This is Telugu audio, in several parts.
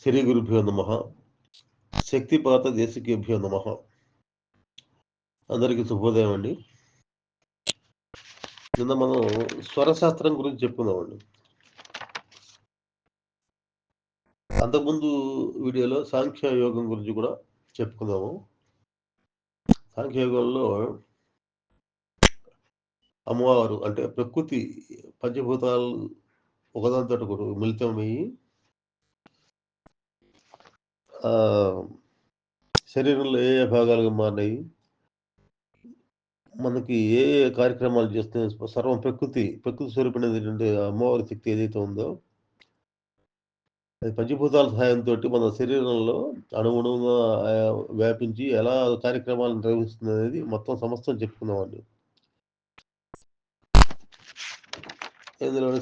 శ్రీ గురుభ్యో నమః. శక్తిపాత దేశికేభ్యో నమః. అందరికీ శుభోదయం అండి. నిన్న మనం స్వరశాస్త్రం గురించి చెప్పుకున్నామండి. అంతకుముందు వీడియోలో సాంఖ్య యోగం గురించి కూడా చెప్పుకున్నాము. సాంఖ్యయోగంలో అమ్మవారు అంటే ప్రకృతి పంచభూతాలు ఒకదానితో ఒకటి మిళితమయ్యి శరీరంలో ఏ ఏ భాగాలుగా మారినాయి, మనకి ఏ ఏ కార్యక్రమాలు చేస్తున్నాయి, సర్వం ప్రకృతి స్వరూపిణమైనటువంటి అమ్మవారి శక్తి ఏదైతే ఉందో అది పంచభూతాల సహాయంతో మన శరీరంలో అణువుణువుగా వ్యాపించి ఎలా కార్యక్రమాలు నిర్వహిస్తుంది అనేది మొత్తం సమస్తం చెప్పుకున్నామండి. ఇందులోని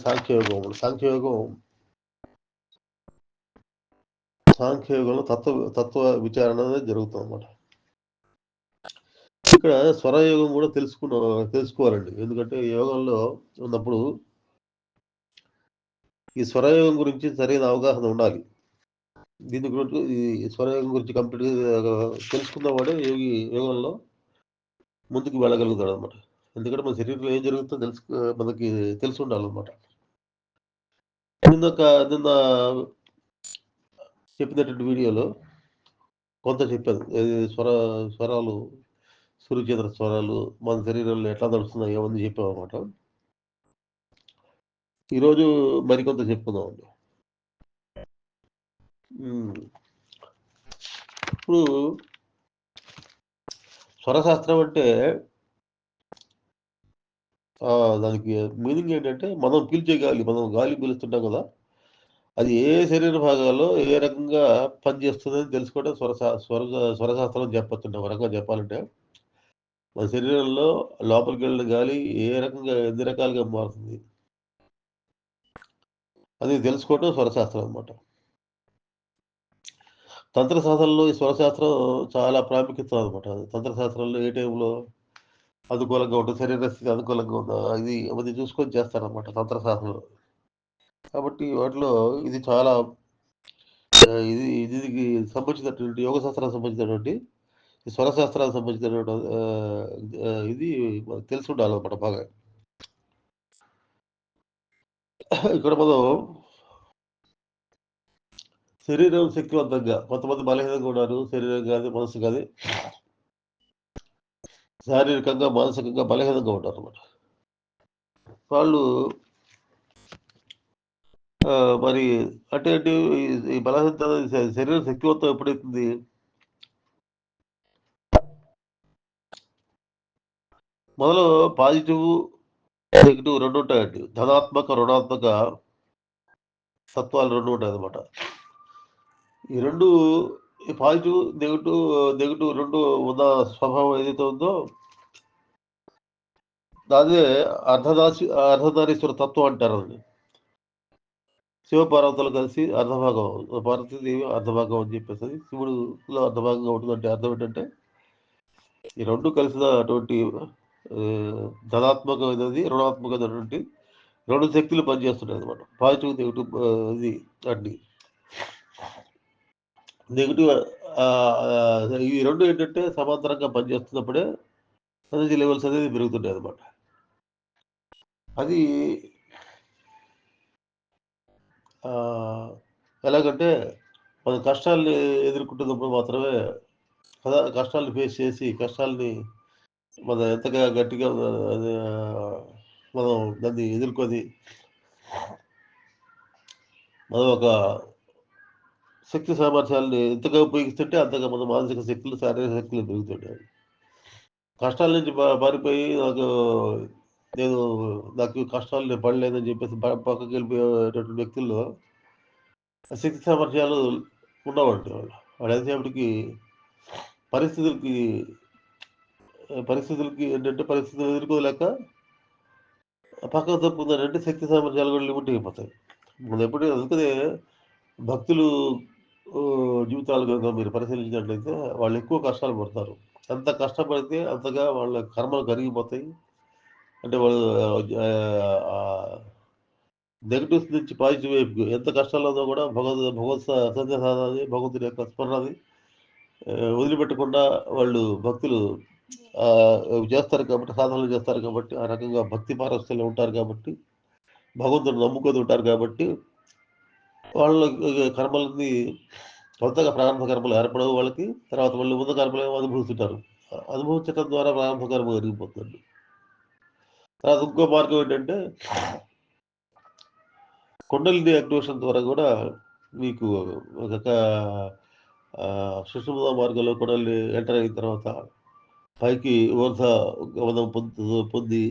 సాంఖ్యయోగంలో తత్వ విచారణ అనేది జరుగుతుంది అన్నమాట. ఇక్కడ స్వరయోగం కూడా తెలుసుకోవాలండి. ఎందుకంటే యోగంలో ఉన్నప్పుడు ఈ స్వరయోగం గురించి సరైన అవగాహన ఉండాలి. దీని గురించి ఈ స్వరయోగం గురించి కంప్లీట్గా తెలుసుకున్నవాడే యోగంలో ముందుకు వెళ్ళగలుగుతాడు అనమాట. ఎందుకంటే మన శరీరంలో ఏం జరుగుతుందో మనకి తెలిసి ఉండాలన్నమాట. నిన్న చెప్పినటువంటి వీడియోలో కొంత చెప్పాను. స్వరాలు, సూర్యచంద్ర స్వరాలు మన శరీరంలో ఎట్లా నడుస్తున్నాయి అవన్నీ చెప్పామన్నమాట. ఈరోజు మరికొంత చెప్పుకుందామండి. ఇప్పుడు స్వరశాస్త్రం అంటే దానికి మీనింగ్ ఏంటంటే మనం పీల్చే గాలి, మనం గాలి పీలుస్తుంటాం కదా, అది ఏ శరీర భాగాల్లో ఏ రకంగా పనిచేస్తుందని తెలుసుకోవడం స్వరశాస్త్రం చెప్పొచ్చు. ఒక రకంగా చెప్పాలంటే మన శరీరంలో లోపలికి వెళ్ళిన గాలి ఏ రకంగా ఎన్ని రకాలుగా మారుతుంది అది తెలుసుకోవడం స్వరశాస్త్రం అన్నమాట. తంత్రశాస్త్రంలో ఈ స్వరశాస్త్రం చాలా ప్రాముఖ్యత అనమాట. తంత్రశాస్త్రంలో ఏ టైంలో అనుకూలంగా ఉంటుంది, శరీర స్థితి అనుకూలంగా ఉందా ఇది అవన్నీ చూసుకొని చేస్తారనమాట తంత్రశాస్త్రంలో. కాబట్టి వాటిలో ఇది చాలా దీనికి సంబంధించినటువంటి యోగ శాస్త్రానికి సంబంధించినటువంటి స్వరశాస్త్రానికి సంబంధించినటువంటి ఇది తెలిసి ఉండాలన్నమాట బాగా. ఇక్కడ మనం శరీరం శక్తివంతంగా, కొంతమంది బలహీనంగా ఉన్నారు, శరీరం కాదు మనసు కాదు, శారీరకంగా మానసికంగా బలహీనంగా ఉంటారు అన్నమాట. వాళ్ళు మరి అంటే ఈ బలహీనత శరీరం శక్తివంతం ఎప్పుడైతుంది, మొదలు పాజిటివ్ నెగిటివ్ రెండు ఉంటాయండి. ధనాత్మక రుణాత్మక తత్వాలు రెండు ఉంటాయి అన్నమాట. ఈ రెండు పాజిటివ్ నెగిటివ్ రెండు ఉన్న స్వభావం ఏదైతే ఉందో అదే అర్ధనారీశ్వర తత్వం అంటారు. అది శివపార్వతులు కలిసి అర్ధభాగం, పార్వతీదేవి అర్ధభాగం అని చెప్పేసి శివుడులో అర్ధభాగంగా ఉంటుందంటే అర్థం ఏంటంటే ఈ రెండు కలిసిన అటువంటి ధనాత్మకమైనది రుణాత్మకమైనటువంటి రెండు శక్తులు పనిచేస్తున్నాయి అనమాట. పాజిటివ్ నెగిటివ్ ఇది అన్ని నెగిటివ్ ఈ రెండు ఏంటంటే సమాంతరంగా పనిచేస్తున్నప్పుడే ఎనర్జీ లెవెల్స్ అనేది పెరుగుతుంటాయి అనమాట. అది ఎలాగంటే మన కష్టాలని ఎదుర్కొంటున్నప్పుడు మాత్రమే కష్టాలను ఫేస్ చేసి కష్టాలని మనం ఎంతగా గట్టిగా మనం దాన్ని ఎదుర్కొని మనం ఒక శక్తి సామర్థ్యాలని ఎంతగా ఉపయోగిస్తుంటే అంతగా మన మానసిక శక్తులు, శారీరక శక్తులు పెరుగుతుంటాయి. కష్టాల నుంచి పారిపోయి నాకు కష్టాలు నేను పడలేదని చెప్పేసి పక్కకి వెళ్ళిపోయేటటువంటి వ్యక్తుల్లో శక్తి సామర్థ్యాలు ఉండవండి. వాళ్ళు ఎంతసేపటికి పరిస్థితులకి ఏంటంటే పరిస్థితులు ఎదుర్కోలేక పక్కకు తప్పుకుందంటే శక్తి సామర్థ్యాలు కూడా లిమిట్ అయిపోతాయి. మనం ఎప్పుడూ అందుకనే భక్తులు జీవితాలు కనుక మీరు పరిశీలించినట్లయితే వాళ్ళు ఎక్కువ కష్టాలు పడతారు. ఎంత కష్టపడితే అంతగా వాళ్ళ కర్మలు కరిగిపోతాయి. అంటే వాళ్ళు నెగటివ్స్ నుంచి పాజిటివ్ వైపుకి ఎంత కష్టాల్లో ఉందో కూడా భగవత్ సందేశాన్ని భగవంతుడి యొక్క స్మరణని వదిలిపెట్టకుండా వాళ్ళు భక్తులు చేస్తారు కాబట్టి, సాధనలు చేస్తారు కాబట్టి, ఆ రకంగా భక్తి పారస్థితుల్లో ఉంటారు కాబట్టి, భగవంతుడు నమ్ముకొని ఉంటారు కాబట్టి, వాళ్ళ కర్మలన్నీ కొత్తగా ప్రారంభ కర్మలు ఏర్పడవు వాళ్ళకి. తర్వాత మళ్ళీ ఉన్న కర్మలు ఏమో అనుభవిస్తుంటారు. అనుభవించడం ద్వారా ప్రారంభ కర్మ జరిగిపోతుంది. తర్వాత ఇంకో మార్గం ఏంటంటే కుండలిని యాక్టివేషన్ ద్వారా కూడా మీకు ఒక సుషుమ్నా మార్గంలో కుండలిని ఎంటర్ అయిన తర్వాత పైకి ఊర్ధ గమనం పొంది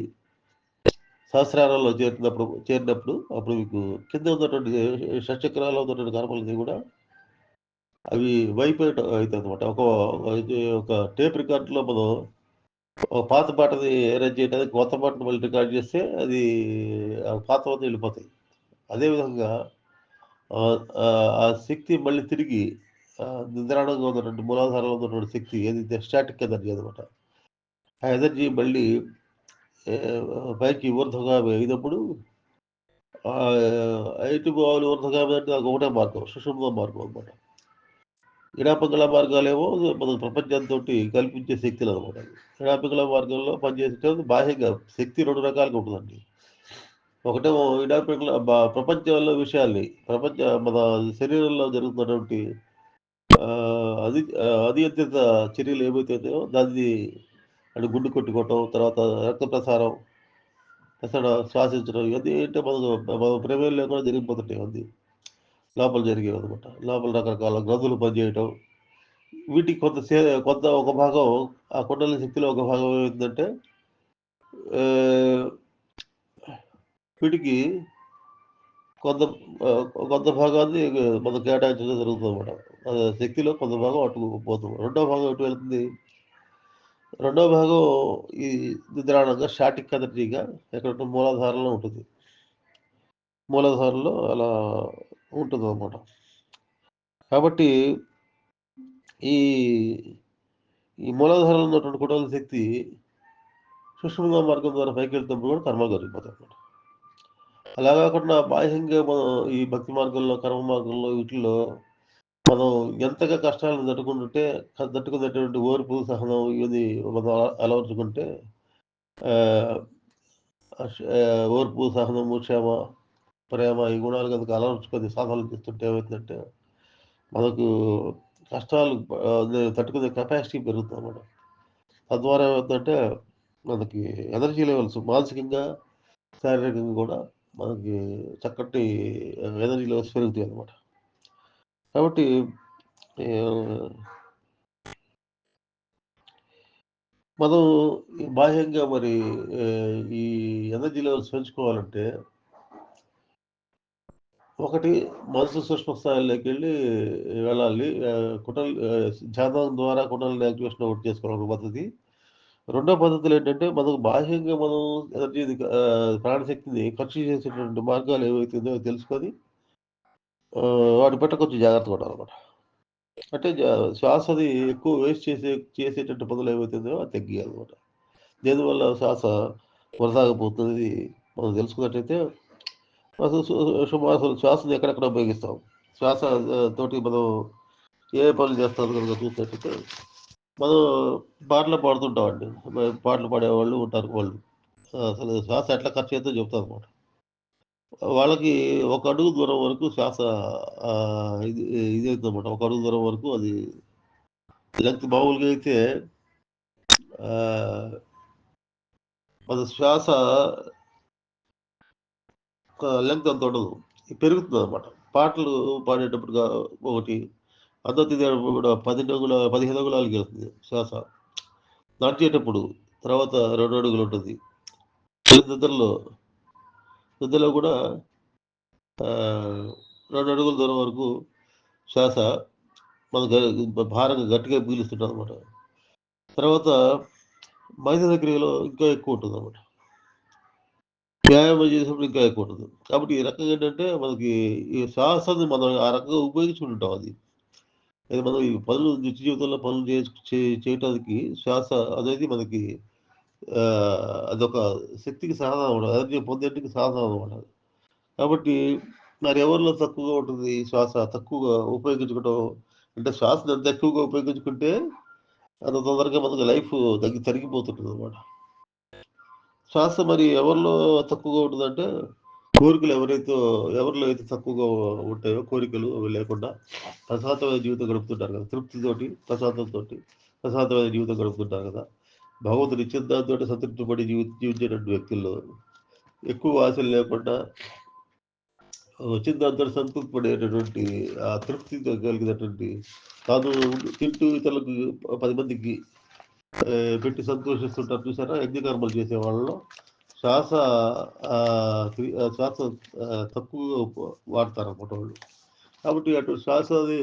సహస్రాలలో చేరినప్పుడు అప్పుడు మీకు కింద ఉన్నటువంటి షట్చక్రాల్లో ఉన్నటువంటి కర్మలన్నీ కూడా అవి వైపు అవుతుంది అనమాట. ఒక టేప్ రికార్డులో మనం ఒక పాత పాటని అరేంజ్ చేయడానికి కొత్త పాటను మళ్ళీ రికార్డ్ చేస్తే అది పాతవన్నీ వెళ్ళిపోతాయి. అదేవిధంగా ఆ శక్తి మళ్ళీ తిరిగి నిద్రాణంగా ఉన్నటువంటి మూలాధారంలో ఉన్నటువంటి శక్తి ఏదైతే స్టాటిక్ ఎనర్జీ అనమాట, ఆ ఎనర్జీ మళ్ళీ పైకి ఊర్ధగామి అయినప్పుడు ఐటి బావులు ఊర్ధగామి అంటే నాకు ఒకటే మార్గం, సుషుమ్న మార్గం అనమాట. ఇడాపింగళ మార్గాలేమో మన ప్రపంచంతో కల్పించే శక్తులు అనమాట. ఇడాపింగళ మార్గంలో పనిచేసేది బాహ్యంగా శక్తి రెండు రకాలుగా ఉంటుందండి. ఒకటేమో ఇడాపింగళ ప్రపంచంలో విషయాల్ని మన శరీరంలో జరుగుతున్నటువంటి అనియంత్రిత చర్యలు ఏమైతే ఉన్నాయో దాన్ని అంటే గుండు కొట్టుకోవటం, తర్వాత రక్త ప్రసారం, శ్వాసించడం, ఇవన్నీ ఏంటంటే మన ప్రమేయంలో కూడా జరిగిపోతుంటాయి. అన్నీ లోపల జరిగేవి అనమాట. లోపల రకరకాల గ్రంథులు పనిచేయటం, వీటికి కొంత ఒక భాగం ఆ కుండలి శక్తిలో ఒక భాగం ఏమిటంటే వీటికి కొంత భాగాన్ని మనం కేటాయించడం జరుగుతుంది అనమాట. శక్తిలో కొంత భాగం అటు పోతుంది. రెండో భాగం ఎటు వెళ్తుంది? రెండో భాగం ఈ నిద్రాణంగా స్టాటిక్ ఎనర్జీగా ఎక్కడ మూలాధారంలో ఉంటుంది. మూలాధారంలో అలా ఉంటుంది అనమాట. కాబట్టి ఈ మూలాధారంలో ఉన్నటువంటి కుటుంబ శక్తి సుషుమ్నా మార్గం ద్వారా పైకి వెళ్తున్నప్పుడు కూడా కర్మలు జరిగిపోతాయి అనమాట. అలా కాకుండా బాహ్యంగా మనం ఈ భక్తి మార్గంలో, కర్మ మార్గంలో వీటిల్లో మనం ఎంతగా కష్టాలను తట్టుకునేటువంటి ఓర్పు, సహనం ఇవన్నీ మనం అలవర్చుకుంటే ఓర్పు, సహనము, క్షేమ, ప్రేమ ఈ గుణాలు కనుక అలవర్చుకొని సాధనలు చేస్తుంటే ఏమవుతుందంటే మనకు కష్టాలు తట్టుకునే కెపాసిటీ పెరుగుతుంది అన్నమాట. తద్వారా ఏమవుతుందంటే మనకి ఎనర్జీ లెవెల్స్ మానసికంగా, శారీరకంగా కూడా మనకి చక్కటి ఎనర్జీ లెవెల్స్ పెరుగుతాయి అన్నమాట. కాబట్టి మనం బాహ్యంగా మరి ఈ ఎనర్జీ లెవెల్స్ పెంచుకోవాలంటే ఒకటి మనసు సూక్ష్మ స్థాయిలోకి వెళ్ళాలి. ధ్యానం ద్వారా కుండలిని యాక్టివేషన్ ఒకటి చేసుకోవాలి ఒక పద్ధతి. రెండో పద్ధతులు ఏంటంటే మనకు బాహ్యంగా మనం ఎనర్జీని ప్రాణశక్తిని ఖర్చు చేసేటువంటి మార్గాలు ఏవైతుందో తెలుసుకొని వాటి పట్ల కొంచెం జాగ్రత్తగా ఉండాలన్నమాట. అంటే శ్వాసని ఎక్కువ వేస్ట్ చేసేటట్టు పనులు ఏవైతుందో అది తగ్గియాలన్నమాట. దీనివల్ల శ్వాస కొనసాగపోతుంది మనం తెలుసుకున్నట్టయితే సుమారు శ్వాసను ఎక్కడెక్కడ ఉపయోగిస్తాం. శ్వాస తోటి మనం ఏ పనులు చేస్తాం కనుక చూసినట్టయితే మనం పాటలు పాడుతుంటామండి. పాటలు పాడేవాళ్ళు ఉంటారు. వాళ్ళు అసలు శ్వాస ఎట్లా ఖర్చు చేద్దో చెప్తారు అనమాట. వాళ్ళకి ఒక అడుగు దూరం వరకు శ్వాస ఇది అవుతుందన్నమాట. ఒక అడుగు దూరం వరకు అది లెంగ్త్ మామూలుగా అయితే మన శ్వాస లెంగ్త్ అంత ఉండదు, పెరుగుతుంది అనమాట. పాటలు పాడేటప్పుడు ఒకటి అందరూ తినేటప్పుడు కూడా 15 అంగుళాలకి వెళ్తుంది శ్వాస. నడిచేటప్పుడు తర్వాత 2 అడుగులు ఉంటుంది. నిద్రలో కూడా 2 అడుగుల దూరం వరకు శ్వాస మన భారంగా గట్టిగా పీలుస్తుంటాం అనమాట. తర్వాత మైదాన క్రియలో ఇంకా ఎక్కువ ఉంటుంది అనమాట. వ్యాయామం చేసినప్పుడు ఇంకా ఎక్కువ ఉంటుంది. కాబట్టి ఈ రకంగా ఏంటంటే మనకి ఈ శ్వాసని మనం ఆ రకంగా ఉపయోగించుకుంటాం. అది మనం ఈ పనులు నిత్య జీవితంలో పనులు చేయటానికి శ్వాస అనేది మనకి అదొక శక్తికి సాధనం అనమాట. ఎనర్జీ పొందేటికి సాధనం అనమాట. కాబట్టి మరి ఎవరిలో తక్కువగా ఉంటుంది శ్వాస తక్కువగా ఉపయోగించుకోవడం, అంటే శ్వాసను ఎంత ఎక్కువగా ఉపయోగించుకుంటే అంత తొందరగా మనకు లైఫ్ తరిగిపోతుంటుందనమాట. శ్వాస మరి ఎవరిలో తక్కువగా ఉంటుందంటే, కోరికలు ఎవరిలో అయితే తక్కువగా ఉంటాయో కోరికలు అవి లేకుండా ప్రశాంతమైన జీవితం గడుపుతుంటారు కదా! తృప్తితోటి, ప్రశాంతమైన జీవితం గడుపుతుంటారు కదా! భగవంతుడు ఇచ్చిన దాంతోటి సంతృప్తి పడి జీవించేటువంటి వ్యక్తుల్లో ఎక్కువ ఆశలు లేకుండా వచ్చిన దాంతో సంతృప్తి పడేటటువంటి ఆ తృప్తితో కలిగినటువంటి తాను తింటూ ఇతరులకు 10 మందికి పెట్టి సంతోషిస్తుంటారు చూసారా? యజ్ఞకర్మలు చేసే వాళ్ళలో శ్వాస శ్వాస తక్కువగా వాడతారన్నమాట వాళ్ళు. కాబట్టి అటు శ్వాస అది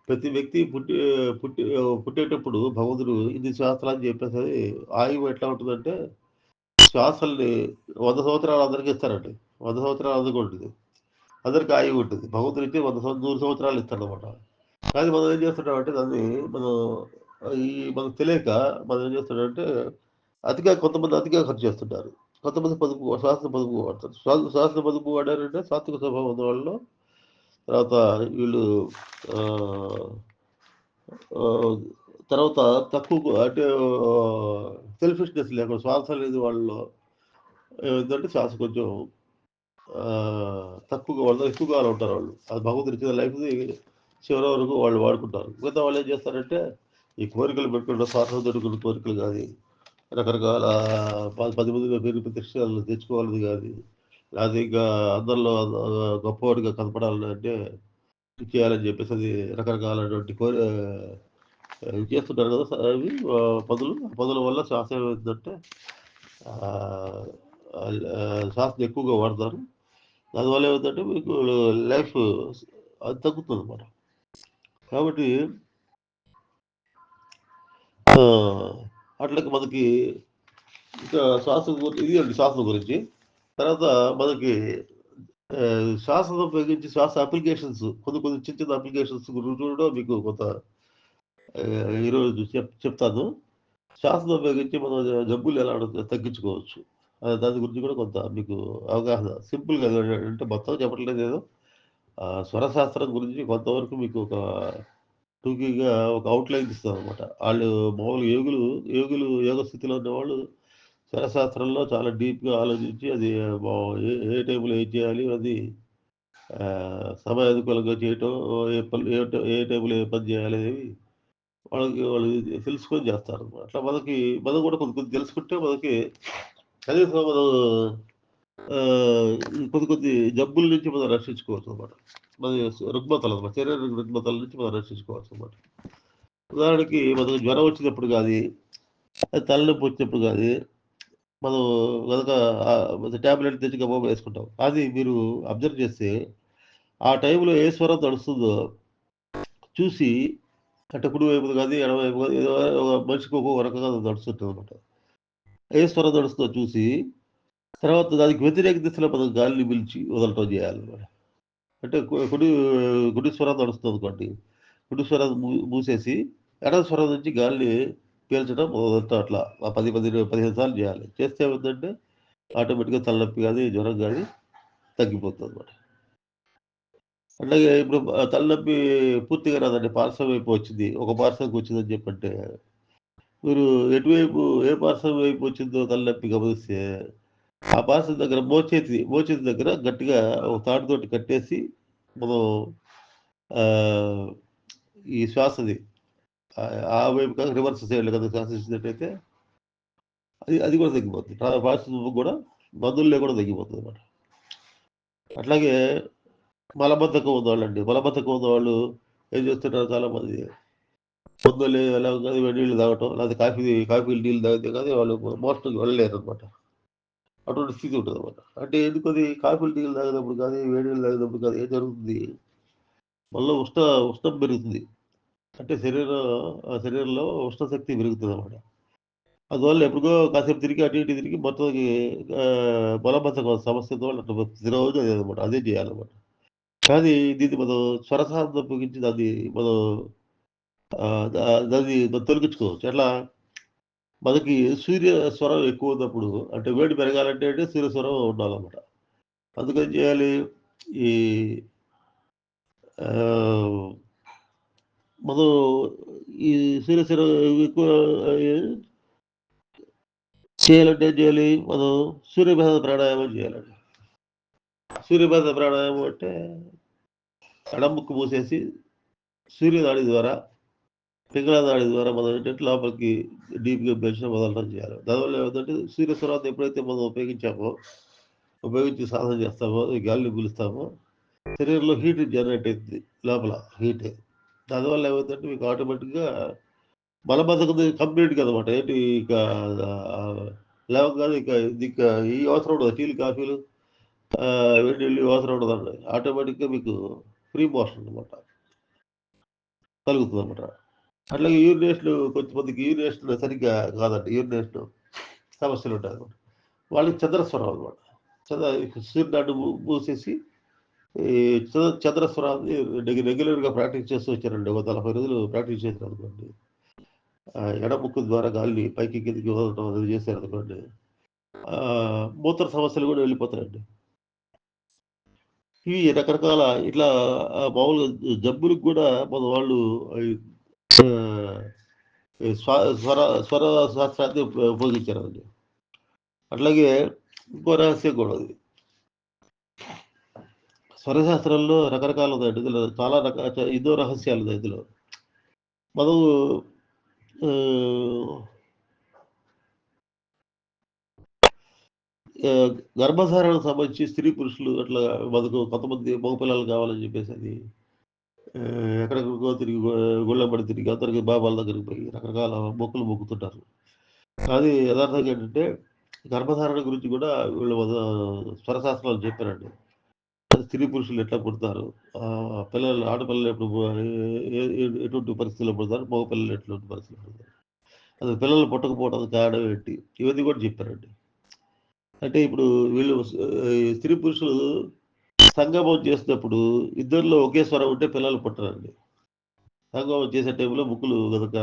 ప్రతి వ్యక్తి పుట్టి పుట్టేటప్పుడు భగవంతుడు ఇన్ని శ్వాసలు అని చెప్పేసి ఆయువు ఎట్లా ఉంటుందంటే శ్వాసల్ని 100 సంవత్సరాలు అందరికీ ఇస్తారండి. 100 సంవత్సరాలు అందరికీ ఉంటుంది. అందరికి ఆయువు ఉంటుంది. భగవంతుడు ఇచ్చి 100 సంవత్సరాలు ఇస్తాడనమాట. కానీ మనం ఏం చేస్తుంటామంటే దాన్ని మనం ఈ మనకు తెలియక మనం ఏం చేస్తున్నామంటే కొంతమంది అతిగా ఖర్చు చేస్తుంటారు. కొంతమంది శ్వాసను పొదుపుగా వాడతారు. శ్వాసను పొదుపు వాడారంటే సాత్విక స్వభావం ఉన్న వాళ్ళు, తర్వాత వీళ్ళు ఆహ్, ఆహ్, తర్వాత తక్కువ అంటే సెల్ఫిష్‌నెస్ లేకుండా శ్వాస అనేది వాళ్ళలో ఏమైందంటే శ్వాస కొంచెం తక్కువగా వాళ్ళు ఎక్కువ కాలం ఉంటారు వాళ్ళు. అది భగవంతుడు ఇచ్చిన లైఫ్‌ని చివరి వరకు వాళ్ళు వాడుకుంటారు. మిగతా వాళ్ళు ఏం చేస్తారంటే ఈ కోరికలు పెట్టుకుంటే స్వార్థంతోటి కొన్ని కోరికలు గాని, రకరకాల 10 మందిలో పేరు ప్రతిష్టలు తెచ్చుకోవాలని గాని, లేకపోతే ఇంకా అందరిలో గొప్పవాడిగా కనపడాలని అంటే ఇది చేయాలని చెప్పేసి అది రకరకాలైనటువంటి ఇవి చేస్తుంటారు కదా! అవి పనులు. ఆ పనుల వల్ల శ్వాస ఏమైతుందంటే ఆహ్, శ్వాసను ఎక్కువగా వాడతారు. దానివల్ల ఏమైందంటే మీకు లైఫ్ అది తగ్గుతుందనమాట. కాబట్టి అట్లాగే మనకి ఇంకా ఇది అండి శ్వాస గురించి. తర్వాత మనకి శ్వాసను ఉపయోగించి శ్వాస అప్లికేషన్స్ కొన్ని కొన్ని చిన్న చిన్న అప్లికేషన్స్ గురించి కూడా మీకు కొంత ఈరోజు చెప్తాను. శ్వాసను ఉపయోగించి మనం జబ్బులు ఎలా తగ్గించుకోవచ్చు. దాని గురించి కూడా కొంత మీకు అవగాహన సింపుల్‌గా అంటే మొత్తం చెప్పట్లేదు ఏదో స్వరశాస్త్రం గురించి కొంతవరకు మీకు ఒక టూకీగా ఒక ఔట్‌లైన్ ఇస్తామనమాట. ఆళ్ళు మామూలుగా యోగ స్థితిలో ఉన్నవాళ్ళు స్వరశాస్త్రంలో చాలా డీప్‌గా ఆలోచించి అది మా ఏ టైంలో ఏం చేయాలి అది సమయానుకూలంగా చేయటం, ఏ టైంలో ఏ పని చేయాలనేవి వాళ్ళు తెలుసుకొని చేస్తారనమాట. అట్లా మనం కూడా కొన్ని కొన్ని తెలుసుకుంటే మనకి కనీసం మనం కొద్ది జబ్బుల నుంచి మనం రక్షించుకోవచ్చనమాట. మన రుగ్మతలనమాట. శరీర రుగ్మతల నుంచి మనం రక్షించుకోవచ్చనమాట. ఉదాహరణకి మనకు జ్వరం వచ్చినప్పుడు గానీ, తలనొప్పి వచ్చినప్పుడు గానీ, మనం గనక టాబ్లెట్ తెచ్చి గబగబా వేసుకుంటాం. అది మీరు అబ్జర్వ్ చేస్తే, ఆ టైంలో ఏ స్వరం నడుస్తుందో చూసి అంటే కుడి వైపున గానీ, ఎడమ వైపు గానీ ఏదో ఒక మనిషికి ఒక్కొక్క రకంగా నడుస్తుంటదనమాట. ఏ స్వరం నడుస్తుందో చూసి, తర్వాత దానికి వ్యతిరేక దిశలో మనం గాలిని పీల్చి వదలటం జేయాలనమాట. అంటే కుడి స్వరం నడుస్తుందనుకోండి. కుడి స్వరం మూసేసి, ఎడమ స్వరం నుంచి గాలిని పీల్చడం వదలటం అట్లా. ఆ 15 సార్లు జేయాలి. చేస్తే ఏమైద్దంటే ఆటోమేటిక్‌గా తలనొప్పి గానీ, జ్వరం గానీ తగ్గిపోతుందనమాట. అట్లాగే ఇప్పుడు తలనొప్పి పూర్తిగా రాదండి. పార్శ్వం వైపు వచ్చింది. ఒక పార్శ్వంకి వచ్చిందని జెప్పంటే, మీరు ఏ పార్శ్వం వైపు వచ్చిందో తలనొప్పి గమనిస్తే, ఆ పార్శ్వం దగ్గర మోచేతి దగ్గర గట్టిగా ఒక తాడుతోటి కట్టేసి, మనం ఆహ్, ఈ శ్వాసది ఆ వైపు కాక రివర్స్ సైడ్‌లో గనక శ్వాస ఇచ్చినట్టయితే అది కూడా తగ్గిపోద్ది. పార్శ్వం కూడా మందులు లేకుండా తగ్గిపోతదనమాట. అట్లాగే మలబద్ధకం ఉన్నవాళ్ళండి. మలబద్ధకం ఉన్నవాళ్ళు ఏం చేస్తుంటారు చాలామంది పొద్దున్నే లేవగానే వేడి నీళ్ళు తాగటం, లేకపోతే కాఫీలు, టీలు తాగితే గాని వాళ్ళు మోషన్‌కి వెళ్ళలేరనమాట. అటువంటి స్థితి ఉంటదనమాట. అంటే ఎందుకది కాఫీలు, టీలు తాగినప్పుడు గాని, వేడి నీళ్ళు తాగినప్పుడు గాని ఏం జరుగుతుంది? మనలో ఉష్ణం పెరుగుతుంది. అంటే శరీరంలో ఉష్ణశక్తి పెరుగుతదనమాట. అందువల్ల ఎప్పుడుకో కాసేపు తిరిగి అటు ఇటు తిరిగి మొత్తానికి మలబద్ధకం సమస్యతో అట్లా ప్రతిరోజు అదేనమాట. అదే చేయాలనమాట. కానీ దీన్ని మనం స్వరసాధన ఉపయోగించి దాన్ని మనం దాన్ని తొలగించుకోవచ్చు. ఎట్లా? మనకి సూర్య స్వరం ఎక్కువున్నప్పుడు అంటే వేడి పెరగాలంటే సూర్య స్వరం ఉండాలనమాట. అందుకని చేయాలి ఈ మనం ఈ సూర్యశర ఎక్కువ చేయాలంటే ఏం చేయాలి? మనం సూర్యభేద ప్రాణాయామం చేయాలండి. సూర్యభేద ప్రాణాయామం అంటే ఎడముక్కు మూసేసి సూర్యనాడి ద్వారా పింగళనాడి ద్వారా మనం ఏంటంటే లోపలికి డీప్‌గా బెడిసి వదలడం చేయాలి. దానివల్ల ఏమవుతుందంటే సూర్యస్వరాన్ని ఎప్పుడైతే మనం ఉపయోగించి సాధన చేస్తామో, ఈ గాలిని పీలుస్తామో శరీరంలో హీట్ జనరేట్ అయిద్ది లోపల హీట్. దానివల్ల ఏమవుతుందంటే మీకు ఆటోమేటిక్‌గా మలబద్ధకం కంప్లీట్‌గా అనమాట. ఏంటి ఇక లేవగానే ఇక ఈ అవసరం ఉండదు. టీలు, కాఫీలు వేడి నీళ్ళు ఇవి అవసరం ఉండదండి. ఆటోమేటిక్‌గా మీకు ఫ్రీ మోషన్ అనమాట. కలుగుతుందనమాట. అట్లాగే యూరినేషన్ కొంతమందికి యూరినేషన్ సరిగ్గా కాదండి. యూరినేషన్ సమస్యలుంటాయనమాట. వాళ్ళకి చంద్రస్వరం అనమాట. సూర్యనాడి మూసేసి ఈ చంద్రస్వరాన్ని రెగ్యులర్‌గా ప్రాక్టీస్ చేస్తూ వచ్చారండి. ఒక 40 రోజులు ప్రాక్టీస్ చేశారనుకోండి. ఎడమ ముక్కు ద్వారా గాలిని పైకి కిందకి వదలటం అనేది చేశారనుకోండి. మూత్ర సమస్యలు గూడా వెళ్ళిపోతాయండి. ఇవి రకరకాల ఇట్లా మామూలుగా జబ్బులకు గూడా మన వాళ్ళు ఈ ఆహ్, ఈ స్వర స్వర శాస్త్రాన్ని ఉపయోగించారండి. అట్లాగే ఇంకో రహస్యం గూడా ఉంది. స్వరశాస్త్రంలో రకరకాలున్నాయండి. ఇందులో చాలా ఎన్నో రహస్యాలున్నాయి ఇందులో. మనం ఆహ్, ఆహ్, గర్భధారణకు సంబంధించి స్త్రీ, పురుషులు అట్లా మనకు కొంతమంది మగపిల్లలు కావాలని జెప్పేసని ఎక్కడెక్కడికో తిరిగి గుళ్ళెంబడి తిరిగి అందరికి బాబాల దగ్గరికి పోయి రకరకాల మొక్కులు మొక్కుతుంటారు. కానీ యదార్థంగా ఏంటంటే గర్భధారణ గురించి గూడా వీళ్ళు స్వరశాస్త్రాలు చెప్పారండి. స్త్రీ పురుషులు ఎట్లా పుడతారు? పిల్లలు ఆడపిల్లలు ఎప్పుడు ఎటువంటి పరిస్థితుల్లో పుడతారు? మగపిల్లలు ఎటువంటి పరిస్థితుల్లో పుడతారు? అసలు పిల్లలు పుట్టకపోవడానికి కారణం ఏంటి? ఇవన్నీ కూడా చెప్పారండి. అంటే ఇప్పుడు వీళ్ళు ఈ స్త్రీ పురుషులు సంగమం చేసినప్పుడు ఇద్దరిలో ఒకే స్వరం ఉంటే పిల్లలు పుట్టరండి. సంగమం చేసే టైంలో ముక్కులు గనక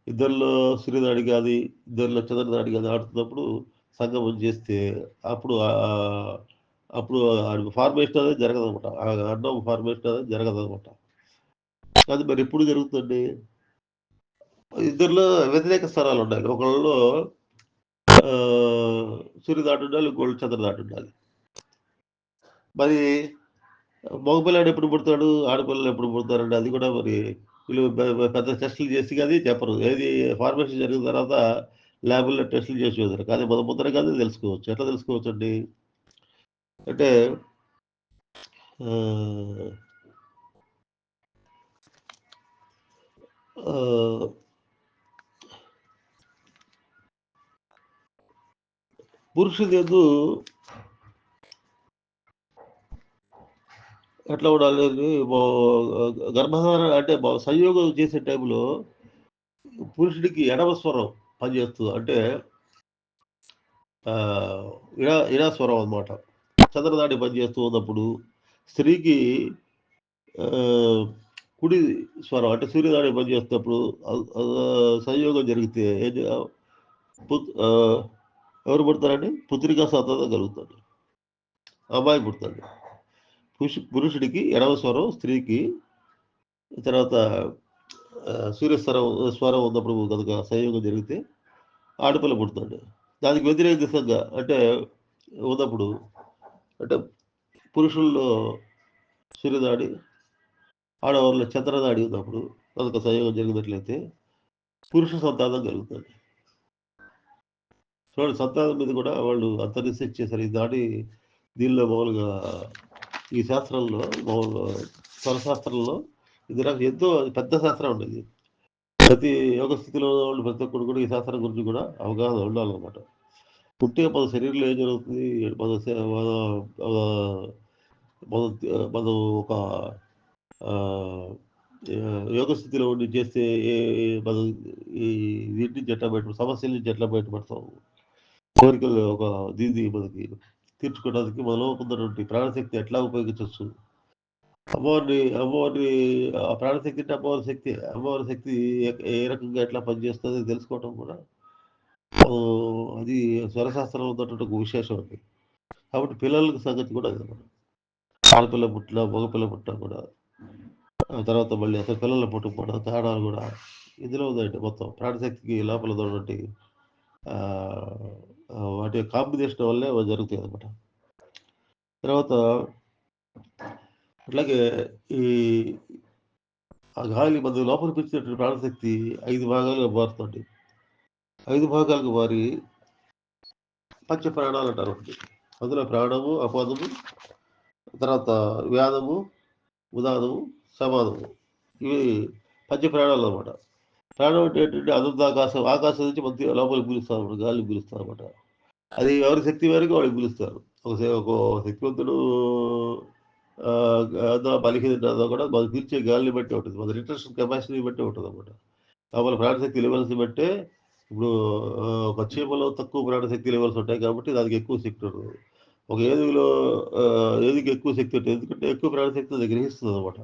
ఇద్దరిలో సూర్యనాడి గాని, ఇద్దరిలో చంద్రనాడి గాని ఆడుతున్నప్పుడు సంగమం చేస్తే అప్పుడు అప్పుడు ఫార్మేషన్ అనేది జరగదనమాట. అన్నం ఫార్మేషన్ అనేది జరగదనమాట. అది మరి ఎప్పుడు జరుగుతుందండి? ఇద్దరిలో వ్యతిరేక స్వరాలుండాలి. ఒకళ్ళలో సూర్యనాడి ఉండాలి. ఇంకోళ్ళు చంద్రనాడి ఉండాలి. మరి మగపిల్లాడు ఎప్పుడు పుడతాడు? ఆడపిల్లలు ఎప్పుడు పుడతారండి? అది కూడా మరి వీళ్ళు పెద్ద టెస్టులు చేసి గాని చెప్పరు. ఏది ఫార్మేషన్ జరిగిన తర్వాత ల్యాబుల్లో టెస్టులు చేసి చూస్తారు. కానీ మన ముందరగానే తెలుసుకోవచ్చు. ఎట్లా తెలుసుకోవచ్చండి? అంటే ఆహ్, ఆహ్, పురుషునియందు ఎట్లా ఉండాలి? గర్భధారణ అంటే సంయోగం చేసే టైంలో పురుషుడికి ఎడమ స్వరం పనిచేస్తది. అంటే ఆహ్, ఇడాస్వరం అనమాట. చంద్రనాడి పనిచేస్తూ ఉన్నప్పుడు స్త్రీకి ఆహ్, కుడి స్వరం అంటే సూర్యనాడి పనిచేస్తున్నప్పుడు సంయోగం జరిగితే పుత్ ఆహ్, ఎవరు పుడతారండి? పుత్రికా సంతానం కలుగుతది. అమ్మాయి పుడతది. పురుషుడికి ఎడమ స్వరం, స్త్రీకి తర్వాత స్వరం ఉన్నప్పుడు గనక సంయోగం జరిగితే ఆడపిల్ల పుడుతుంది. దానికి వ్యతిరేక దిశగా అంటే ఉన్నప్పుడు అంటే పురుషుల్లో సూర్యనాడి, ఆడవారిలో చంద్రనాడి ఉన్నప్పుడు గనక సంయోగం జరిగినట్లయితే పురుష సంతానం కలుగుతది. చూడండి సంతానం మీద కూడా వాళ్ళు అంత రీసెర్చ్ చేశారు. దీనిలో మామూలుగా ఈ శాస్త్రంలో మామూలుగా స్వరశాస్త్రంలో ఇది నాకు ఎంతో పెద్ద శాస్త్రం అండి ఇది. ప్రతి యోగ స్థితిలో ఉన్న వాళ్ళు ప్రతి ఒక్కడు కూడా ఈ శాస్త్రం గురించి కూడా అవగాహన ఉండాలనమాట. ఉంటే మన శరీరంలో ఏం జరుగుతుంది? మన శ మన ఆహ్, మనం మనం ఒక ఆహ్, యోగ స్థితిలో ఉండి చేస్తే ఏ ఏ మనం ఈ వీటి నుంచి ఎట్లా సమస్యల నుంచి ఎట్లా బయటపడతాం? కోరికలు ఒక మనకి తీర్చుకోవడానికి మనలో ఉన్నటువంటి ప్రాణశక్తి ఎట్లా ఉపయోగించొచ్చు? అమ్మవారిని ఆ ప్రాణశక్తి అంటే అమ్మవారి శక్తే. అమ్మవారి శక్తి ఏ రకంగా ఎట్లా పనిచేస్తది తెలుసుకోవటం కూడా అది స్వరశాస్త్రంలో ఉన్నటువంటి ఒక విశేషం అండి. కాబట్టి పిల్లలకి సంగతి కూడా అదే మనం. ఆడపిల్ల పుట్టినా, మగపిల్ల పుట్టినా కూడా తర్వాత మళ్ళీ అసలు పిల్లల పుట్టకపోవడం తేడాలు కూడా ఇందులో ఉందండి మొత్తం. ప్రాణశక్తికి లోపల ఉన్నటువంటి వాటి కాంబినేషన్ వల్లే జరుగుతాయనమాట. తర్వాత అట్లాగే ఈ ఆ గాలి మన లోపల పీల్చినటువంటి ప్రాణశక్తి 5 భాగాలుగా మారుతుంది. 5 భాగాలుగా మారి పంచ ప్రాణాలు అంటారు ఒకటి. అందులో ప్రాణము, అపానము, తర్వాత వ్యానము, ఉదానము, సమానము. ఇవి పంచ ప్రాణాలు అనమాట. ప్రాణం అంటే ఏంటంటే అనంత ఆకాశం. ఆకాశం నుంచి మధ్య లోపలికి పిలుస్తారు అనమాట. గాలిని పిలుస్తారు అనమాట. అది ఎవరి శక్తి మేరకు వాళ్ళకి పిలుస్తారు. ఒక శక్తివంతుడు బలహీనత కూడా మనం పీల్చే గాలిని బట్టి ఉంటుంది. మన రిటెన్షన్ కెపాసిటీని బట్టి ఉంటుందన్నమాట. లోపల ప్రాణశక్తి లెవెల్స్‌ని బట్టే ఇప్పుడు ఒక చీమలో తక్కువ ప్రాణశక్తి లెవెల్స్ ఉంటాయి కాబట్టి దానికి ఎక్కువ శక్తి ఉంటది. ఒక ఏనుగులో ఏనుగుకి ఎక్కువ శక్తి ఉంటుంది. ఎందుకంటే ఎక్కువ ప్రాణశక్తి అది గ్రహిస్తుందన్నమాట.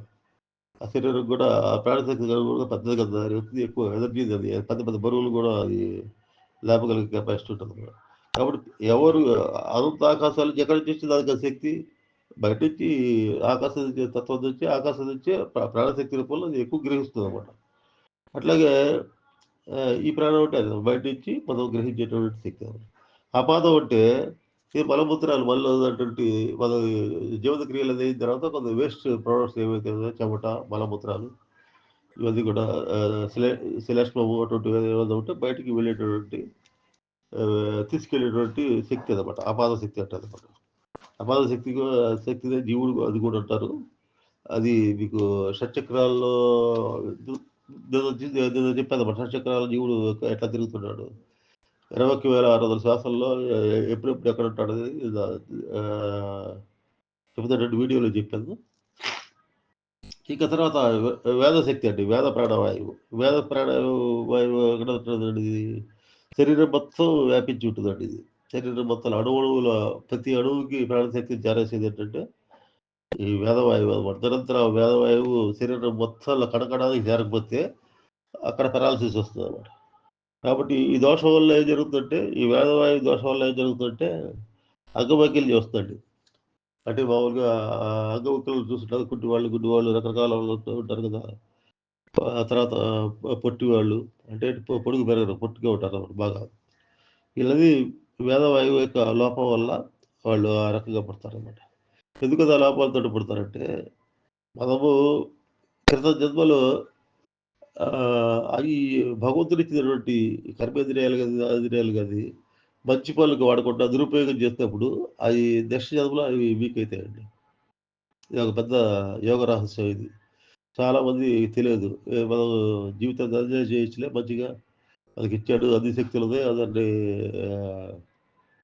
ఆ శరీరం కూడా ఆ ప్రాణశక్తి కూడా పెద్దది కదా! ఎక్కువ ఎనర్జీ అది పెద్ద పెద్ద బరువులు కూడా అది లేపగలిగే కెపాసిటీ ఉంటదన్నమాట. కాబట్టి ఎవరు అనంత ఆకాశాల నుంచి ఎక్కడి నుంచి వచ్చింది దానికి ఆ శక్తి? బయట నుంచి ఆకాశం నుంచి తత్వం నుంచి ఆకాశం నుంచే ప్రాణశక్తి రూపంలో అది ఎక్కువ గ్రహిస్తుందన్నమాట. అట్లాగే ఈ ప్రాణం అంటే అది బయట నుంచి మనం గ్రహించేటువంటి శక్తి అన్నమాట. అపాదం అంటే ఈ మలమూత్రాలు మనలో ఉన్నటువంటి మన జీవన క్రియలు అయిన తర్వాత కొంత వేస్ట్ ప్రొడక్ట్స్ ఏవైతే ఉన్నాయో చెమట, మలమూత్రాలు ఇవన్నీ కూడా శ్లేష్మము అటువంటివి ఏమైనా ఉంటే బయటికి వెళ్ళేటటువంటి తీసుకెళ్ళేటువంటి శక్తి అన్నమాట. అపాద శక్తి అంటారన్నమాట. అపాద శక్తిదే జీవుడు అది కూడా అంటారు. అది మీకు షట్చక్రాల్లో నేను చెప్పానన్నమాట. షట్చక్రాల జీవుడు ఎట్లా తిరుగుతున్నాడు. 21,600 శ్వాసల్లో ఎప్పుడెప్పుడు ఎక్కడ ఉంటాడు అనేది చెబుతానండి వీడియోలో చెప్పాను. ఇక తర్వాత వేదశక్తి అండి. వేద ప్రాణవాయువు. వేద ప్రాణవాయువు ఎక్కడ ఉంటుందండి ఇది? శరీరం మొత్తం వ్యాపించి ఉంటుందండి ఇది. శరీరం మొత్తం అణువుల ప్రతి అణువుకి ప్రాణశక్తిని చేరేసేది ఏంటంటే ఈ వేదవాయువు అనమాట. నిరంతరం వేదవాయువు శరీరం మొత్తంలో కణకణానికి చేరకపోతే అక్కడ పెరాలసిస్ వస్తుందన్నమాట. కాబట్టి ఈ దోషం వల్ల ఏం జరుగుతుందంటే ఈ వేదవాయువు దోషం వల్ల ఏం జరుగుతుందంటే అంగవైకల్యం వస్తుందండి. అంటే మామూలుగా అంగవికలులు చూస్తుంటారు. గుడ్డివాళ్ళు రకరకాల వాళ్ళు ఉంటారు కదా! తర్వాత పొట్టివాళ్ళు అంటే పొడుగు పెరగరు. పొట్టిగా ఉంటారన్నమాట బాగా. వీళ్ళది వేదవాయువు యొక్క లోపం వల్ల వాళ్ళు ఆ రకంగా పుడతారన్నమాట. ఎందుకని ఆ లోపాలతోటి పుడతారంటే మనము క్రితం జన్మలో అయి భగవంతుడిచ్చినటువంటి కర్మేంద్రియాలు గాని, జ్ఞానేంద్రియాలు గాని మంచి పనులకు వాడకుండా దురుపయోగం చేసినప్పుడు అయి నెక్స్ట్ జన్మలో అవి వీక్ అయితాయండి. ఇది ఒక పెద్ద యోగ రహస్యం ఇది. చాలామంది తెలియదు. మనం జీవితాన్ని ఎంజాయ్ చేయొచ్చులే మంచిగా మనకిచ్చాడు అన్ని శక్తులున్నాయి. అదండి ఆహ్,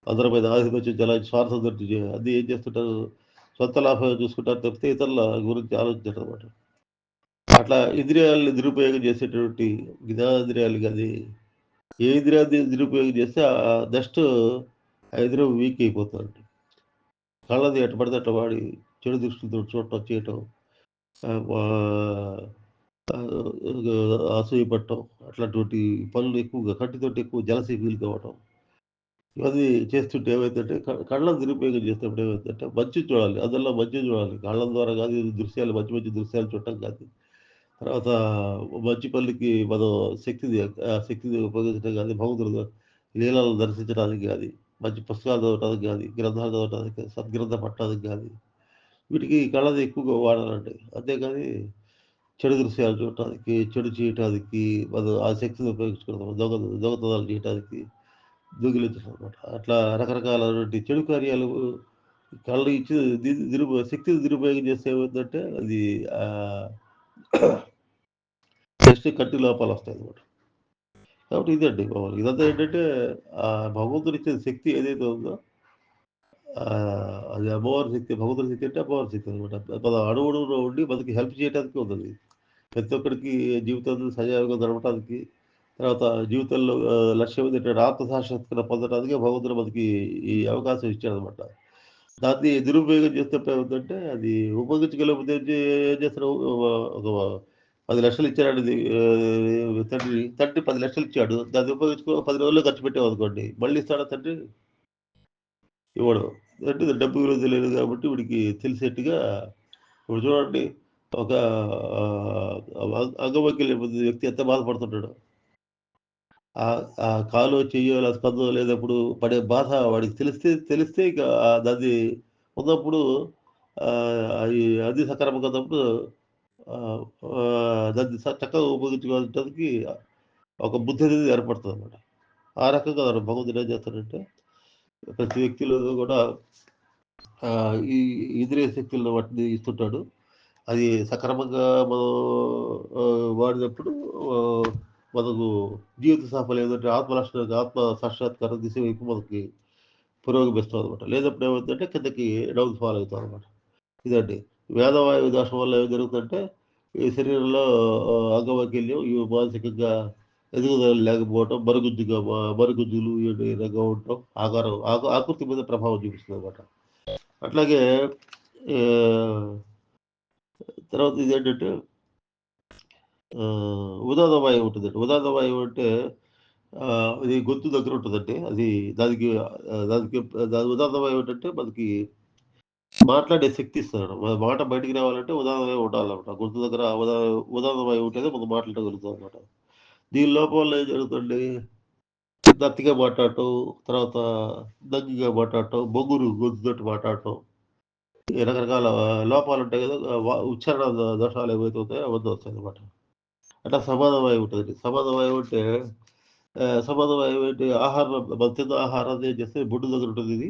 అందరి మీద ఆధిపత్యం చెలాయించి స్వార్థంతోటి అన్నీ ఏం చేస్తుంటారు సొంత లాభం చూసుకుంటారు తప్పితే ఇతరుల గురించి ఆలోచించరనమాట. అట్లా ఇంద్రియాలని దురుపయోగం చేసేటువంటి జ్ఞానేంద్రియాలు గాని, ఏ ఇంద్రియాన్ని దురుపయోగం చేస్తే నెక్స్ట్ ఆ ఇంద్రియం వీక్ అయిపోతదండి. కళ్ళని ఎట్ట పడితే అట్లా వాడి చెడు దృష్టితోటి చూడటం, చేయటం, ఆహ్, అసూయ పడటం అట్లాంటి పనులు ఎక్కువగా కంటితోటి ఎక్కువ జలసీ ఫీల్ కావటం. ఇవన్నీ చేస్తుంటే ఏమైద్దంటే కళ్ళని దురుపయోగం చేసినప్పుడు ఏమైద్దంటే మంచిని చూడాలి. అందులో మంచిని చూడాలి. కళ్ళ ద్వారా కాదు దృశ్యాలు మంచి మంచి దృశ్యాలు చూడటం కాదు. తర్వాత మంచి పనులకి మనం శక్తిని ఉపయోగించడం గాని, భగవంతుడు లీలలను దర్శించడానికి గాని, మంచి పుస్తకాలు చదవటానికి గాని, గ్రంథాలు చదవటానికి గాని, సద్గ్రంథం పట్టడానికి గాని, వీటికి కళ్ళని ఎక్కువగా వాడాలండి. అంతేగాని చెడు దృశ్యాలు చూడటానికి, చెడు చేయటానికి మనం ఆ శక్తిని ఉపయోగించుకోవడం, దొంగతనాలు చేయటానికి, దొంగిలించడం అనమాట. అట్లా రకరకాలైనటువంటి చెడు కార్యాలు కళ్ళు ఇచ్చి శక్తిని దురుపయోగం చేస్తే ఏమైద్దంటే అది ఆహ్, నెక్స్ట్ కంటి లోపాలొస్తాయన్నమాట. కాబట్టి ఇదండి మామూలుగా. ఇదంతా ఏంటంటే భగవంతుడిచ్చే శక్తి ఏదైతే ఉందో అది అమ్మవారి శక్తి. భగవంతుడి శక్తి అంటే అమ్మవారి శక్తి అనమాట. మన అణువణువులో ఉండి మనకి హెల్ప్ చేయటానికి ఉందది. ప్రతి ఒక్కడికి జీవితంలో సజావుగా గడపటానికి, తర్వాత జీవితంలో లక్ష్యం ఏంటంటే ఆత్మ సాక్షాత్కారం పొందడానికి భగవంతుడు మనకి ఈ అవకాశం ఇచ్చాడనమాట. దాన్ని దురుపయోగం చేసేటప్పుడు ఏమవుతుందంటే అది ఉపయోగించగలిగితే ఏం చేస్తారు ఒక 10,00,000 ఇచ్చాడండి తండ్రి 10,00,000 ఇచ్చాడు. దాన్ని ఉపయోగించుకో 10 రోజుల్లో ఖర్చు పెట్టామనుకోండి. మళ్ళీ ఇస్తాడా తండ్రి? ఇవ్వడు. అంటే డబ్బు విలువ తెలియదు కాబట్టి వీడికి తెలిసేట్టుగా ఇప్పుడు చూడండి ఒక అంగవైకల్యం పొందిన వ్యక్తి ఎంత బాధపడుతుంటాడు. ఆ కాలో, చెయ్యో లేదా స్పందన లేనప్పుడు పడే బాధ వాడికి తెలిస్తే ఇక దాన్ని ఉన్నప్పుడు అది సక్రమంగా ఉన్నప్పుడు ఆహ్, దాన్ని చక్కగా ఉపయోగించుకోవడానికి ఒక బుద్ధి అనేది ఏర్పడుతుందన్నమాట. ఆ రకంగా భగవంతుడు ఏం చేస్తాడంటే ప్రతి వ్యక్తిలో కూడా ఈ ఇంద్రియ శక్తులను వాటిని ఇస్తుంటాడు. అది సక్రమంగా మనం వాడినప్పుడు ఆహ్, మనకు జీవిత సాఫల్యం ఏదంటే ఆత్మ సాక్షాత్కారం దిశ వైపు మనకి పురోగమిస్తామనమాట. లేనప్పుడు ఏమవుతుందంటే కిందకి డౌన్ ఫాల్ అవుతామనమాట. ఇదండి. వేదవాయువు దోషం వల్ల ఏం జరుగుతుందంటే ఈ శరీరంలో అంగవైకల్యం, ఈ మానసికంగా ఎదుగుదల లేకపోవటం, మరుగుజ్జులు ఈ విధంగా ఉండటం, ఆకృతి మీద ప్రభావం చూపిస్తుందనమాట. అట్లాగే ఆహ్, తర్వాత ఇదేంటంటే ఉదాత్త వాయువు ఉంటదండి. ఉదాత్త వాయువు అంటే ఇది గొంతు దగ్గర ఉంటదండి. అది దానికి దానికి దాని ఉదాత్త వాయువు ఏంటంటే మనకి మాట్లాడే శక్తి ఇస్తదనమాట. మన మాట బయటికి రావాలంటే ఉదాత్త వాయువు ఉండాలనమాట. గొంతు దగ్గర ఉదాత్త వాయువు ఉంటేనే మనం మాట్లాడగలుగుతామనమాట. దీని లోపం వల్ల ఏం జరుగుతుందండి, నత్తిగా మాట్లాడటం, తర్వాత దగ్గిగా మాట్లాడటం, బొంగురు గొంతుతోటి మాట్లాడటం, ఈ రకరకాల లోపాలుంటాయి గదా! ఉచ్చారణ దోషాలు ఏవైతే ఉంటాయో అవన్నీ వస్తాయనమాట. అట్లా సమాన వాయువు ఉంటదండి. సమాన వాయువు అంటే సమాన వాయువు అంటే ఆహారం మనం తిన్న ఆహారాన్ని ఏం చేస్తే బొడ్డు దగ్గర ఉంటదిది.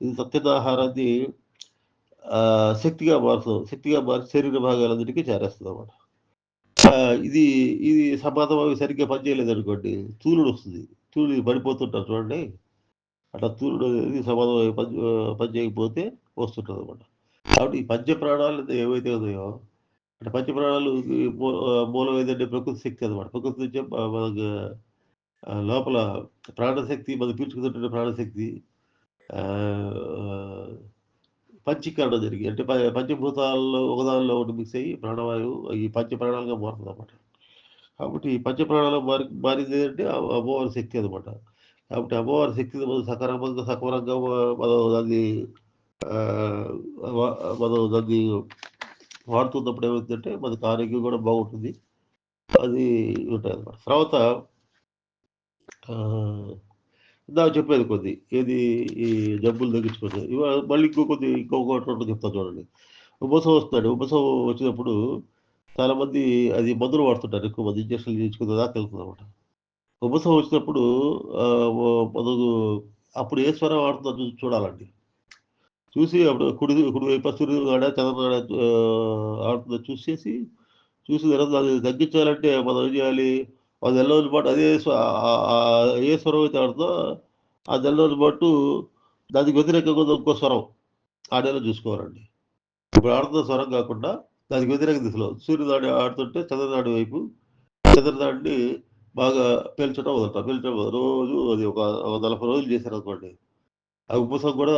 ఇది తిన్న ఆహారాన్ని శక్తిగా మార్చి శరీర భాగాలన్నిటికి చేరేస్తదనమాట. ఇది ఇది సమాన వాయువు సరిగ్గా పనిచేయలేదనుకోండి తూలుడొస్తది. తూలి పడిపోతుంటారు చూడండి. అట్లా తూలుడు అనేది సమాన వాయువు పనిచేయకపోతే వస్తుంటదనమాట. కాబట్టి ఈ పంచ ప్రాణాలు ఏవైతే ఉన్నాయో అంటే పంచప్రాణాలు మూలం ఏదంటే ప్రకృతి శక్తి అనమాట. ప్రకృతి నుంచే మనకు లోపల ప్రాణశక్తి మనం పీల్చుకున్నటువంటి ప్రాణశక్తి ఆహ్, పంచీకరణ జరిగి అంటే పంచభూతాల్లో ఒకదానిలో ఒకటి మిక్స్ అయ్యి ప్రాణవాయువు ఈ పంచ ప్రాణాలుగా మారుతుందనమాట. కాబట్టి ఈ పంచ ప్రాణాలు మారిందేంటంటే అమ్మవారి శక్తి అనమాట. కాబట్టి అమ్మవారి శక్తిని మనం సక్రమంగా మనం దాన్ని ఆహ్, వ మనం దాన్ని వాడుతున్నప్పుడు ఏమైద్దంటే మనకి ఆరోగ్యం కూడా బాగుంటుంది. అది ఉంటాయన్నమాట. తర్వాత ఆహ్, ఇందాక చెప్పేది కొద్ది. ఏది ఈ జబ్బులు తగ్గించుకునేది. మళ్ళీ ఇంకొకటి రెండు చెప్తాను చూడండి. ఉబసం వస్తుందండి. ఉబసం వచ్చినప్పుడు చాలామంది అది మందులు వాడుతుంటారు. ఎక్కువ మంది ఇంజెక్షన్‌లు చేయించుకునే దాకా వెళ్తుందన్నమాట. ఉబసం వచ్చినప్పుడు మనకు అప్పుడు ఏ స్వరం వాడుతుందో చూడాలండి. చూసి అప్పుడు కుడివైపా సూర్యుడుగాడా, చంద్రుడుగాడా ఆడుతుందో చూసిన తర్వాత దాన్ని తగ్గించాలంటే మనం ఏం చేయాలి? ఒక నెల రోజుల పాటు అదే ఏ స్వరం అయితే ఆడుతుందో ఆ నెల రోజుల పాటు దానికి వ్యతిరేకంగా ఉన్న ఇంకో స్వరం ఆడేలా చూసుకోవాలండి. ఇప్పుడు ఆడుతున్న స్వరం కాకుండా దానికి వ్యతిరేక దిశలో సూర్యుడు ఆడుతుంటే చంద్రనాడి వైపు చంద్రనాడిని బాగా పీల్చడం రోజు అది ఒక 40 రోజులు చేశారనుకోండి. ఆ ఉపసం కూడా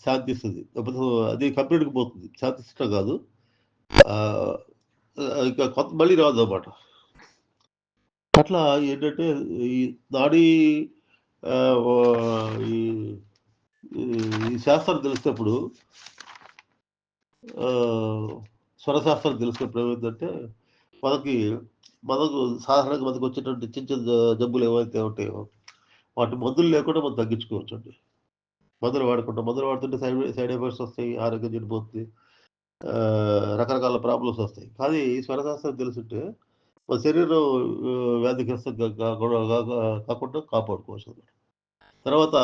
శాంతిస్తది. ఉపసం అది కంప్లీట్‌గా పోతుంది. శాంతించటం కాదు. ఆహ్, ఇంకా మళ్ళీ రాదనమాట. అట్లా ఏంటంటే ఈ నాడీ ఆహ్, ఓ ఈ ఈ ఈ శాస్త్రం తెలిసినప్పుడు స్వరశాస్త్రం తెలిసినప్పుడు ఏమైందంటే, మనకి మనకు సాధారణంగా మనకొచ్చేటువంటి చిన్న చిన్న జబ్బులు ఏవైతే ఉంటాయో, వాటి మందులు లేకుండా మనం తగ్గించుకోవచ్చండి. మందులు వాడుతుంటే సైడ్ ఎఫెక్ట్స్ వస్తాయి. ఆరోగ్యం చెడిపోతుంది. రకరకాల ప్రాబ్లమ్స్ వస్తాయి. కానీ ఈ స్వరశాస్త్రం తెలిసుంటే మన శరీరం వ్యాధిగ్రస్తం కాకుండా కాపాడుకోవచ్చనమాట. తర్వాత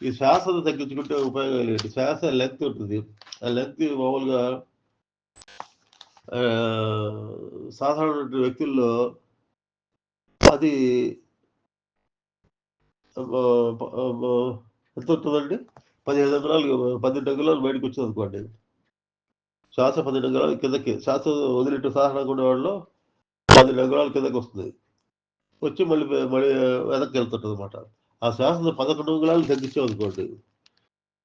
ఈ శ్వాసను తగ్గించుకుంటే ఉపయోగాలేంటి? శ్వాస లెంగ్త్ ఉంటుంది. ఆ లెంగ్త్ మామూలుగా సాధారణ వ్యక్తుల్లో అది ఆహ్, ప ఆహ్, ఎంతుంటదండి? 15 అంగుళాలు 12 అంగుళాలు బయటకొచ్చిందనుకోండి. శ్వాస 12 అంగుళాలు కిందకి శ్వాస వదిలేట్టు సాధారణంగా ఉండేవాళ్ళలో 12 అంగుళాలు కిందకొస్తుంది. వచ్చి మళ్ళీ వెనక్కెళ్తుంటదనమాట. ఆ శ్వాసను 11 అంగుళాలు తగ్గించామనుకోండి,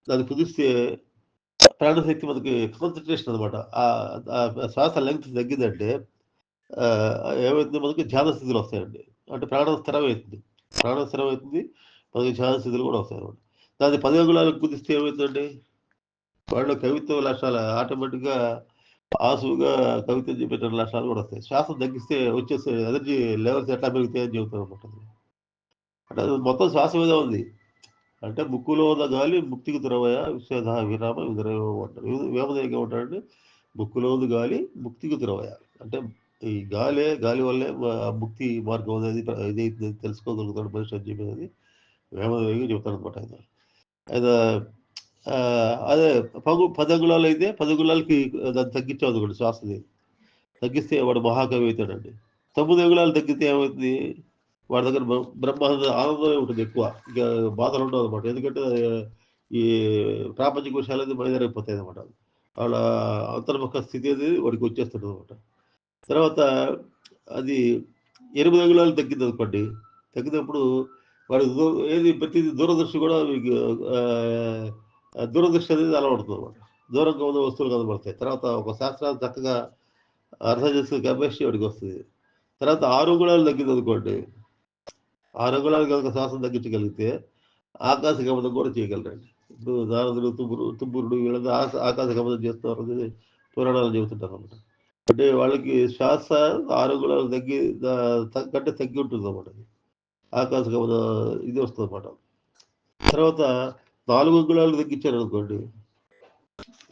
దాన్ని కుదిస్తే ప్రాణశక్తి మనకి కాన్సంట్రేషన్ అనమాట. శ్వాస లెంగ్త్ తగ్గిందంటే ఆహ్, ఏమైతుంది మనకి ధ్యాన స్థితులొస్తాయండి. అంటే ప్రాణం స్థిరమైతుంది. ప్రాణం స్థిరమైతుంది. మనకి ధ్యాన స్థితులు గూడా వస్తాయనమాట. దాన్ని 10 అంగుళాలకు కుదిస్తే ఏమైతుందండి? వాళ్ళు కవిత్వ లక్షణాలు ఆటోమేటిక్‌గా ఆసువుగా కవిత్వం చెప్పేటువంటి లక్షణాలు కూడా వస్తాయి. శ్వాస తగ్గిస్తే వచ్చేసే ఎనర్జీ లెవెల్స్ ఎట్లా పెరుగుతాయని చెబుతారనమాట అది. అంటే అది మొత్తం శ్వాస మీద ఉంది. అంటే ముక్కులో ఉన్న గాలి ముక్తికి త్రోవయ విశ్వేధ విరామ విదురేవ అంటారు. వేమదేవి ఏమంటాడంటే ముక్కులో ఉంది గాలి ముక్తికి త్రోవయ. అంటే ఈ గాలి వల్లే ముక్తి మార్గం అనేది ఇదైతుంది తెలుసుకోగలుగుతాడు మనిషి అని చెప్పేది వేమదేవి చెబుతాడనమాట ఆయన. ఆయన అదే 10 అంగుళాలు అయితే 10 అంగుళాలకి దాన్ని తగ్గించావు అనుకోండి శ్వాసని. తగ్గిస్తే వాడు మహాకవి అవుతాడండి. 9 అంగుళాలు తగ్గితే ఏమవుతుంది? వాడి దగ్గర బ్రహ్మానంద ఆనందమే ఉంటుంది ఎక్కువ. ఇక బాధలు ఉండవు అనమాట. ఎందుకంటే ఈ ప్రాపంచిక విషయాలన్నీ బయలుదేరైపోతాయి అనమాట. వాళ్ళ అంతర్ముఖ స్థితి అనేది వాడికి వచ్చేస్తుంది అనమాట. తర్వాత అది 8 అంగుళాలు తగ్గింది అనుకోండి. తగ్గినప్పుడు వాడి ఏది ప్రతిదీ దూరదృష్టి కూడా మీకు దూరదృష్టి అనేది అలవడుతుంది అనమాట. దూరంగా ఉన్న వస్తువులు కనబడతాయి. తర్వాత ఒక శాస్త్రాన్ని చక్కగా అర్థం చేసే కెపాసిటీ వాడికి వస్తుంది. తర్వాత 6 అంగుళాలు తగ్గిందనుకోండి. 6 అంగుళాలు కనుక శ్వాసను తగ్గించగలిగితే ఆకాశ గమనం కూడా చేయగలరండి. ఇప్పుడు నారదుడు, తుబ్బురుడు వీళ్ళంతా ఆకాశ గమనం చేస్తున్నారని పురాణాలు చెబుతుంటారనమాట. అంటే వాళ్ళకి శ్వాస 6 అంగుళాలు కంటే తగ్గి ఉంటుందన్నమాట అది. ఆకాశ గమనం ఇది వస్తుందన్నమాట. తర్వాత 4 అంగుళాలు తగ్గించారనుకోండి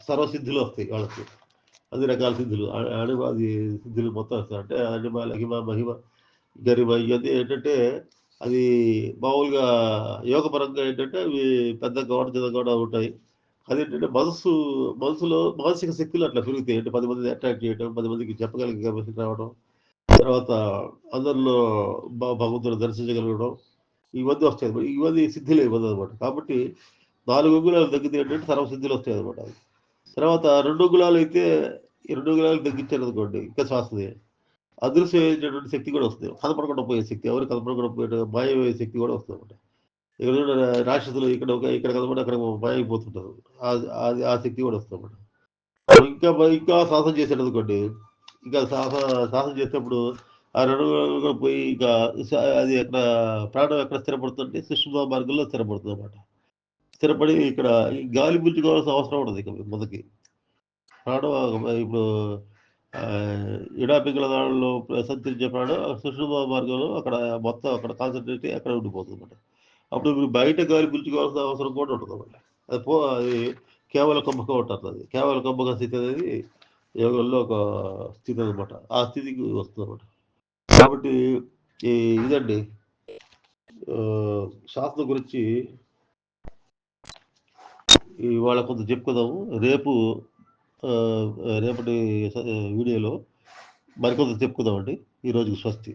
సర్వసిద్ధులు వస్తాయి వాళ్ళకి. అన్ని రకాల సిద్ధులు అణిమాది సిద్ధులు మొత్తం వస్తాయి. అంటే అణిమ, లహిమ, మహిమ, గరిమ ఇవన్నీ ఏంటంటే అది మామూలుగా యోగపరంగా ఏంటంటే అవి పెద్ద గోడ చిన్న గోడ ఉంటాయి. అదేంటంటే మనసులో మానసిక శక్తులు అట్లా పెరుగుతాయి. అంటే 10 మందిని అట్రాక్ట్ చేయడం, 10 మందికి చెప్పగలిగే కెపాసిటీ రావడం, తర్వాత అందరిలో భగవంతుని దర్శించగలగడం ఇవన్నీ వస్తాయి. ఇవన్నీ సిద్ధులే ఇవన్నీ అనమాట. కాబట్టి 4 అంగుళాలు తగ్గితే ఏంటంటే సర్వసిద్ధులు వస్తాయి అనమాట. తర్వాత 2 అంగుళాలు అయితే ఈ 2 అంగుళాలు తగ్గించారనుకోండి ఇంకా శ్వాసది అదృశ్యమైనటువంటి శక్తి కూడా వస్తుంది. కనపడకుండా పోయే శక్తి, ఎవరు కనపడకుండా పోయే మాయమయ్యే శక్తి కూడా వస్తుంది అనమాట. ఇక్కడ చూడండి రాక్షసులు ఇక్కడ కనపడి అక్కడ మాయమైపోతుంటారు. అది ఆ శక్తి కూడా వస్తుంది అనమాట. ఇంకా శ్వాసం చేశాడనుకోండి, ఇంకా శ్వాసం చేసేటప్పుడు ఆ 2 అంగుళాలు పోయి ఇంకా అది ఎక్కడ ప్రాణం ఎక్కడ స్థిరపడుతుందంటే సుషుమ్నా మార్గంలో స్థిరపడుతుంది అనమాట. స్థిరపడి ఇక్కడ ఈ గాలి పీల్చుకోవాల్సిన అవసరం ఉండదు ఇక మనకి. ప్రాణం ఇప్పుడు ఇడా పింగళ దాడుల్లో సంచరించే ప్రాణం సుషుమ్నా మార్గంలో అక్కడ మొత్తం అక్కడ కాన్సంట్రేట్ అయ్యి అక్కడ ఉండిపోతుందన్నమాట. అప్పుడు మీరు బయట గాలి పీల్చుకోవాల్సిన అవసరం కూడా ఉంటుందన్నమాట. అది కేవలం కుంభకం అంటారు అది. కేవలం కుంభక స్థితి అనేది యోగంలో ఒక స్థితి అనమాట. ఆ స్థితికి వస్తుందన్నమాట. కాబట్టి ఇదండి శాస్త్రం గురించి ఇవాళ కొంత చెప్పుకుందాము. రేపటి వీడియోలో మరికొంత చెప్పుకుందామండి. ఈ రోజుకి స్వస్తి.